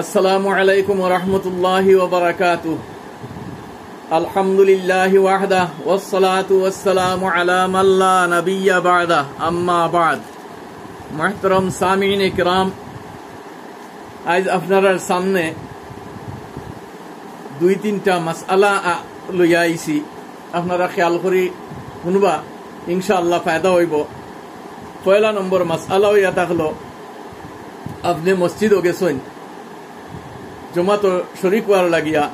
আসসালামু আলাইকুম ওয়া রাহমাতুল্লাহি ওয়া বারাকাতুহু। আলহামদুলিল্লাহি ওয়াহদা ওয়াসসালাতু ওয়াসসালামু আলা মান লা নাবিয়্যা বা'দা, আম্মা বা'দ। মুহতারাম সামিঈন কিরাম, আজ আপনার সামনে দুই তিনটা মাসআলা লইয়া আইছি। আপনারা খেয়াল করি শুনবা, ইনশাআল্লাহ ফায়দা হইব। পয়লা নম্বর মাসআলা হইয়া থাকলো, আপনি মসজিদও গেছেন জমাত শরীক হওয়ার লাগিয়া,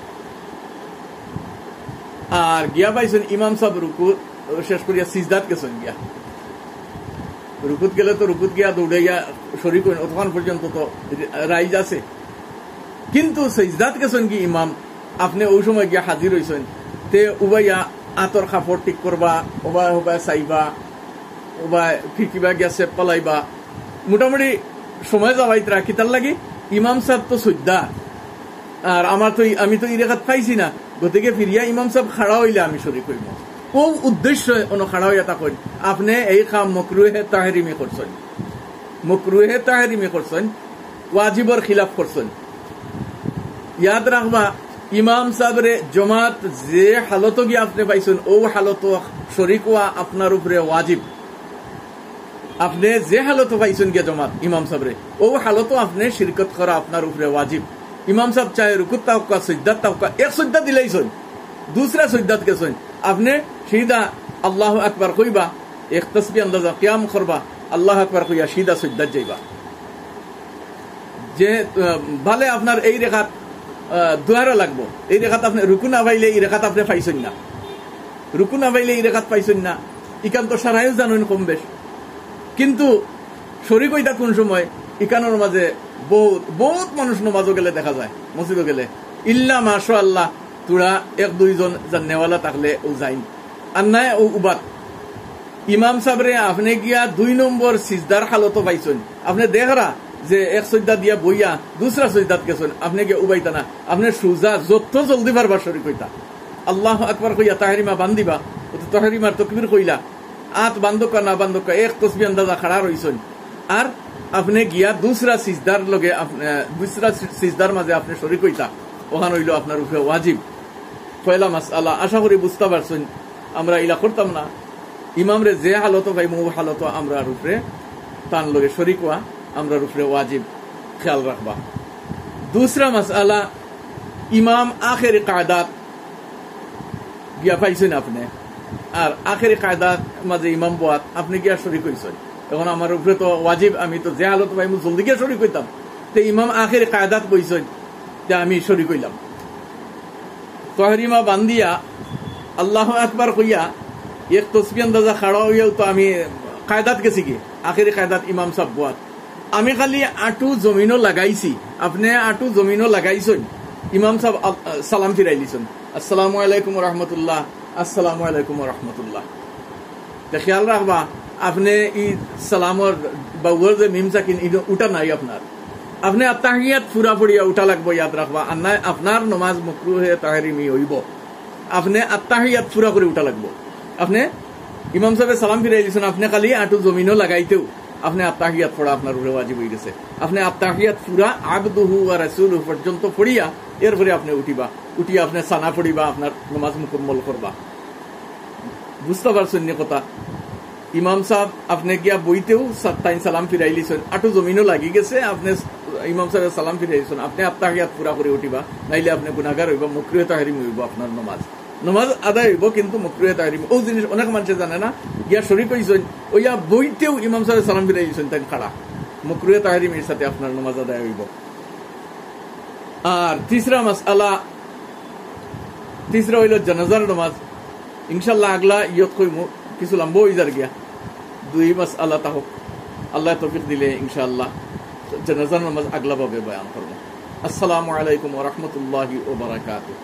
আর গিয়া পাইছেন ইমাম সাহেব রুকু শেষ করিয়া সিজদাত গেছেন। গিয়া রুকুত গেলে তো রুকুত গিয়া দৌড়ে গিয়া শরীক হইন, অতক্ষণ পর্যন্ত তো রাইজ আছে। কিন্তু সিজদাত গেছেন কি ইমাম, আপনি ওই সময় গিয়া হাজির হইছেন, তে উবাইয়া আতর কাপড় ঠিক করবা, উবাই চাইবা, উবাই ফিকিবা গিয়া সেপ পালাইবা, মোটামুটি সময় যাবাইতরা কিতার লাগি ইমাম সাহেব তো সজ্জা, আর আমি তো ইরেখাত পাইছি না, গতিকে ফিরিয়া ইমাম সাহেব খাড়া হইলে আমি শরীক হইব। ও উদ্দেশ্য খাড়া হইয়া থাকেন, আপনি এই কাম মকরুহে তাহরিমি করছেন, মকরুহে তাহরিমি করছেন, ওয়াজিবর খিলাফ করছেন। ইয়াদ রাখবা, ইমাম সাহেবরে জমাত যে হালত গিয়ে আপনি পাইছেন, ও হালত শরীক হওয়া আপনার উপরে ওয়াজিব। আপনি যে হালত পাইছেন গিয়া জমাত ইমাম সাহেবরে, ও হালত আপনি শিরকত করা আপনার উপরে ওয়াজিব। ইমাম সাহেব চাহে রুকুত তাওকা সিজদাত তাওকা, এক সিজদাত দিলাইছেন, দুসরা সিজদাত গেছেন, আপনি সিধা আল্লাহু আকবার কইবা, এক তাসবিহ আন্দাজা কিয়াম করবা, আল্লাহু আকবার কইয়া সিধা সিজদাত যাইবা। যে ভালে আপনার এই রেখাত দুয়ারা লাগবো, এই রেখাত আপনি রুকু না পাইলে এই রেখাত আপনি পাইছেন না, রুকু না পাইলে এই রেখাত পাইছেন না, ইকান তো সারাইও জানেন কম বেশ। কিন্তু শরীক হইতা কোন সময়, ইকানোর মাঝে বহুত মানুষ নমাজও গেলে দেখা যায়, মসজিদও গেলে ইল্লা মাশাআল্লাহ তোরা এক দুইজন জান্নেওয়ালা থাকলে ও যাইন, আর নাই ও উবাত। ইমাম সাহেবরে আপনি গিয়া 2 নম্বর সিজদার হালত পাইছেন, আপনি দেখরা যে এক সজ্জা দিয়া বইয়া দুসরা সজ্জাত গেছেন, আপনি গিয়া উবাইতা না, আপনি সুজা যত জলদি পারবা শরীক হইতা, আল্লাহু আকবার কইয়া তাহরিমা বান্দিবা, তাহরিমার তাকবীর কইলা, আত বান্ধকা না বান্ধকা এক তাসবিহ আন্দাজা খাড়া রইছেন, আর আপনি গিয়া দুসরা সিজদার লগে দুসরা সিজদার মাঝে আপনি শরীক হইতা, ওখান হইল আপনার উপরে ওয়াজিব। পয়লা মাসআলা, আশা করি বুঝতে পারছেন। আমরা ইলা করতাম না, ইমামরে যে হালত ভাই মৌ হালত আমরা উপরে তান লগে শরীক হওয়া আমরা উপরে ওয়াজিব, খেয়াল রাখবা। দুসরা মাসআলা, ইমাম আখেরি কায়দাত গিয়া পাইছেন আপনি, আর আখেরি কায়দাত মাঝে ইমাম বোয়াত আপনি গিয়া শরীক হইছেন। এখন আমার উপরে তো ওয়াজিব, আমি তো যে হালত ভাই জলদি গিয়ে শরীক হইতাম, তে ইমাম আখেরি কায়দাত বইছেন, তে আমি শরীক হইলাম। তাহরিমা বান্দিয়া আল্লাহু আকবার কইয়া এক তাসবিহ আন্দাজা খাড়া হইয়াও তো আমি কায়দাত গেছি কি আখেরি কায়দাত ইমাম সাহেব বোয়াত, আমি খালি আঁটু জমিনও লাগাইছি, আপনি আঁটু জমিনও লাগাইছেন, ইমাম সাহেব সালাম ফিরাই দিছেন, আসসালামু আলাইকুম ওয়া রাহমাতুল্লাহ, আসসালামু আলাইকুম ওয়া রাহমাতুল্লাহ। খেয়াল রাখবা, আপনি ই সালামর বাউর যে মিম সাকিন উঠা নাই আপনার, আপনি আত্তাহিয়াত পুরা পড়িয়া উঠা লাগবো, ইয়াদ রাখবা। আর নাই আপনার নমাজ মাকরুহে তাহরিমি হইব, আপনি আত্তাহিয়াত পুরা করে উঠা লাগবো। আপনি ইমাম সাহেব সালাম ফিরাই দিয়েছেন, আপনি খালি আঁটু জমিনও লাগাইতেও আপনি আত্তাহিয়াত পড়া আপনার উপরে ওয়াজিব হয়ে গেছে। আপনি আত্তাহিয়াত পুরা আবদুহু ওয়া রাসূলুহু পর্যন্ত পড়িয়া এরপরে আপনি উঠিবা, উঠিয়া আপনি সানা পড়িবা, আপনার নমাজ মুকম্মল করবা। বুঝতে পারছেন নি কথা? ইমাম সাহেব আপনি গিয়া বইতেও তাই সালাম ফিরাই লিছেন, আটু জমিনও লাগি গেছে, আপনি ইমাম সাহেব সালাম ফিরাই দিয়েছেন, আপনি আত্তাহিয়াত পুরা করে উঠিবা, নাইলে আপনি গুনাহগার হইবা, মাকরুহে তাহরিম হইব, আপনার নমাজ আদায় হইব, কিন্তু মাকরুহে তাহরিম। ও জিনিস অনেক মানুষে জানে না, গিয়া শরীক হইছেন, ওইয়া বইতেও ইমাম সাহেব সালাম ফিরাই দিয়েছেন, তাই খাড়া মাকরুহে তাহরিমের সাথে আপনার নমাজ আদায় হইব। আর তিসরা মাসআলা, তিসরা হইল জানাজার নমাজ। ইনশাআল্লাহ আগলা ইয়ত কইমু, কিছু লম্বা হয়ে যার গিয়া 2 মাসআলা তা হোক, আল্লাহ তৌফিক দিলে ইনশাআল্লাহ জানাজার নামাজ আগলা ভাবে বয়ান করব। আসসালামু আলাইকুম ওয়া রাহমাতুল্লাহি ওয়া বারাকাতুহু।